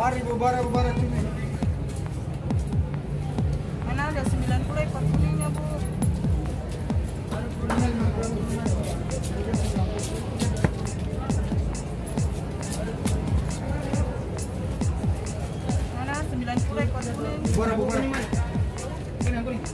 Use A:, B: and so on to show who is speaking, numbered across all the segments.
A: Mari bubar sini.
B: Mana ada 90 ekor kuningnya, Bu? Mana 90 ekor kuning?
A: Bubar. Ini yang kuning.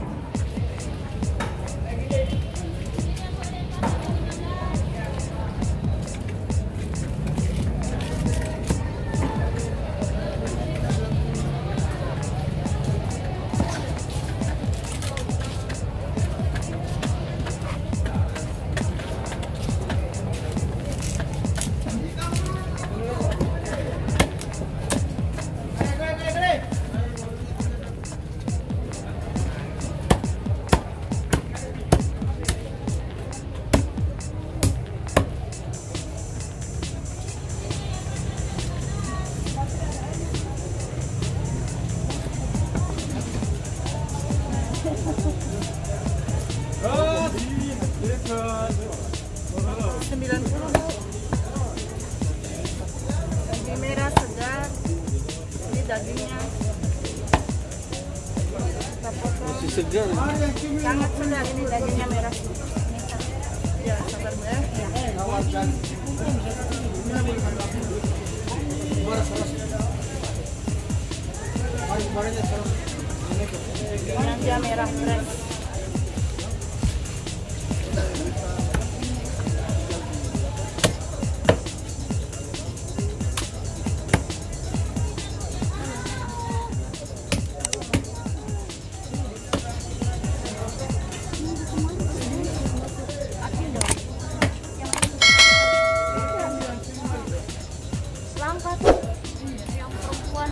A: Daging merah segar, ini dagingnya kita potong.
C: Masih segar.
B: Sangat segar ini dagingnya merah. Ya, sabar Bu ya. Yang dia merah fresh. Yang perempuan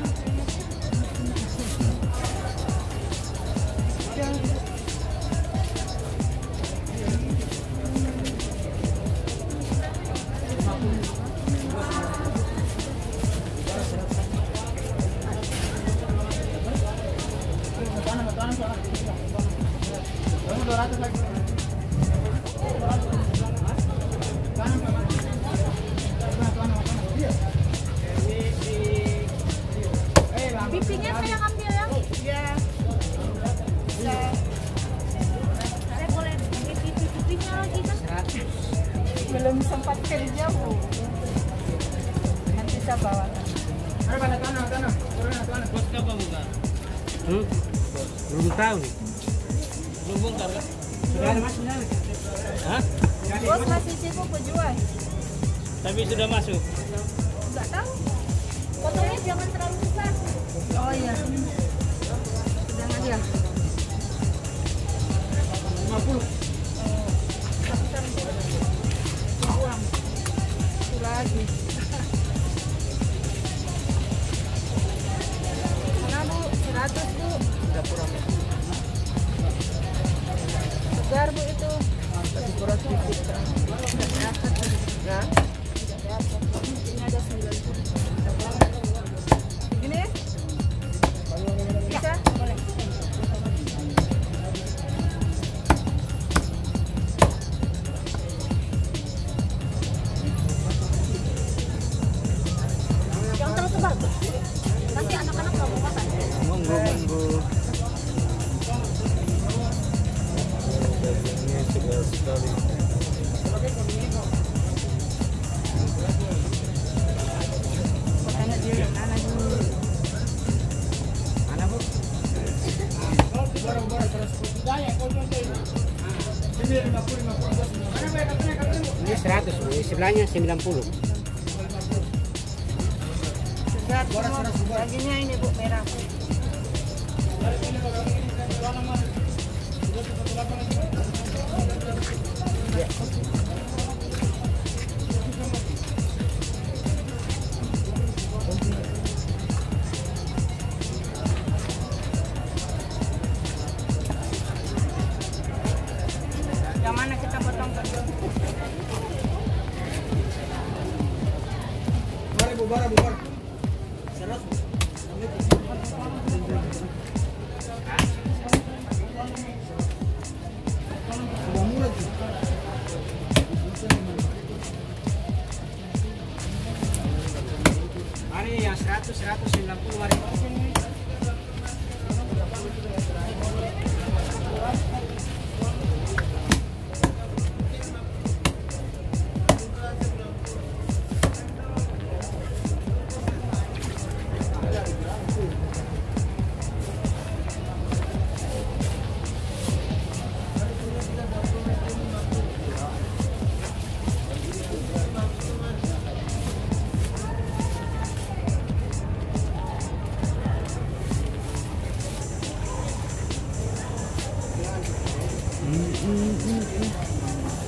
B: pipinya saya ambil ya. Iya. Bisa. Saya boleh pipinya lagi kan? Belum sempat kerja, Bu. Nanti saya bawa.
A: Tanah.
C: Bos apa bukan? Belum tahu nih. Belum bongkar kan?
A: Sudah ada masuknya.
C: Hah?
B: Bos masih sibuk berjual.
C: Tapi sudah masuk.
B: Enggak tahu. Potongnya jangan terlalu besar. Oh iya. Jangan ya.
A: 50.
B: Buang. Itu lagi. Mana Bu? 100 Bu. Segar Bu itu.
A: Kurang sedikit.
B: Ya. Ini ada 90. Gini? Bisa? Boleh. Yang terus sebar tuh. Nanti anak-anak nggak mau makan.
C: Monggo. Dagingnya segar sekali.
B: Anak dia, anak dulu.
A: Mana, Bu? Bubar terus. Ini 50.
C: Ini 100, Bu. Sebelahnya 90.
B: Segar semua. Dagingnya ini Bu merah. Yang mana kita potong kan?
A: Mari bubar. Sudah murah. Itu 190 hari.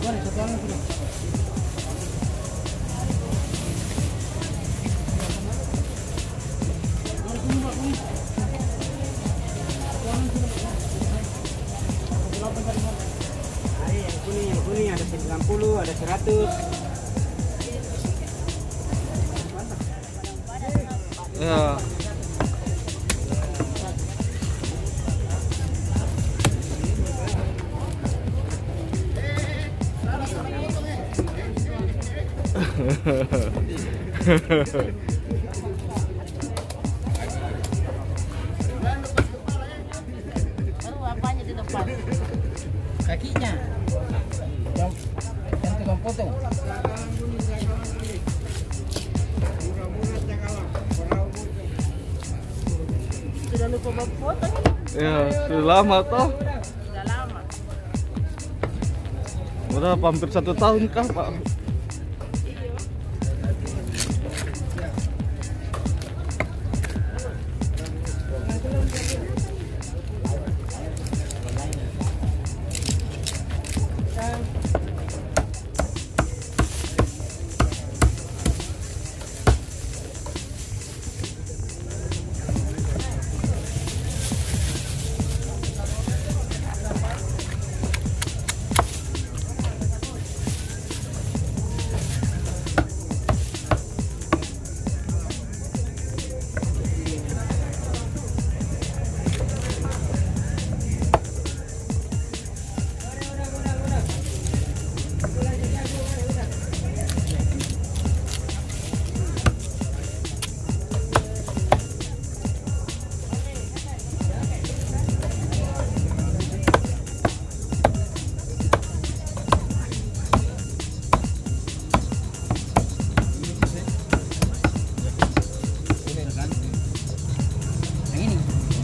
A: Boleh, satu orang sudah. Yang kuning ada 90, ada 100.
D: Ya.
B: Baru apanya di depan?
A: Kakinya. Yang tukang potong.
B: Sudah lupa bawa foto nih.
D: Ya, sudah lama toh.
B: Sudah lama.
D: Udah hampir 1 tahun kah, Pak?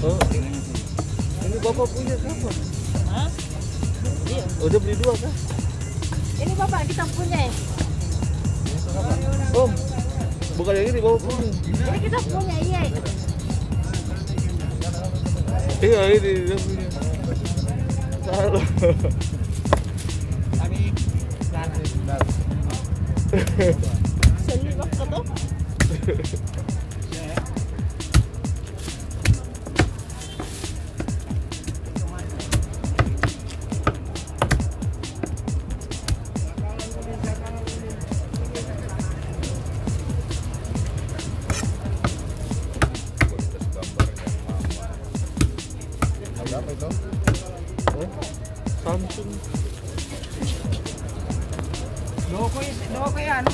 D: Oh, ini bapak punya siapa?
B: Hah? Iya.
D: Udah beli 2 kah?
B: Ini bapak kita punya ya?
D: Oh, bukan yang ini bapak punya.
B: Ini kita punya, iya.
D: Iya ini dia punya. Salah.
A: Kami sekarang.
B: Seli waktu tuh.
D: Berapa itu? Samsung.
A: Doko ya anu.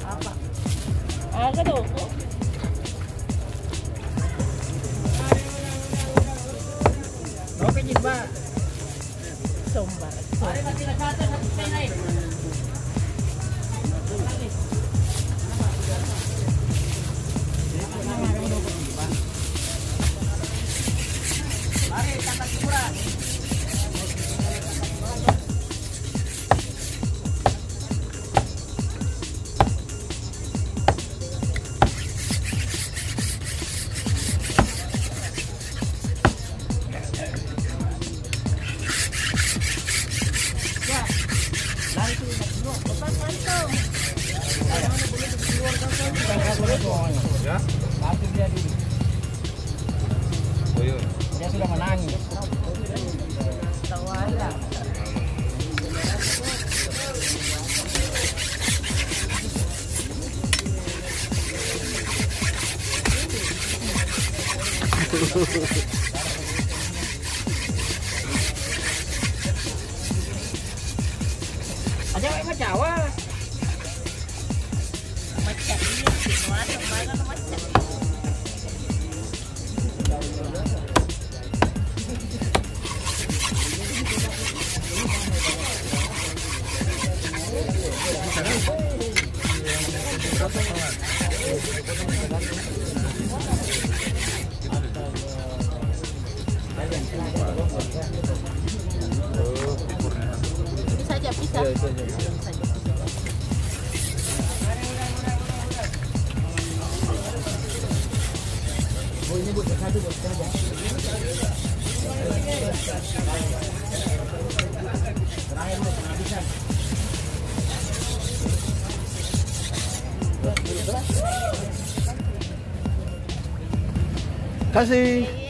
B: Apa? Agak doko.
A: Doko jilba.
B: Sombar.
A: Mari tangkap hiburan.
D: Ya?
A: Bantu dia dulu.
D: Buyur.
A: Dia sudah menangis.
B: Tawala.
A: Ada yang Jawa.
B: Macam ini, mana mana macam.
D: Kasih.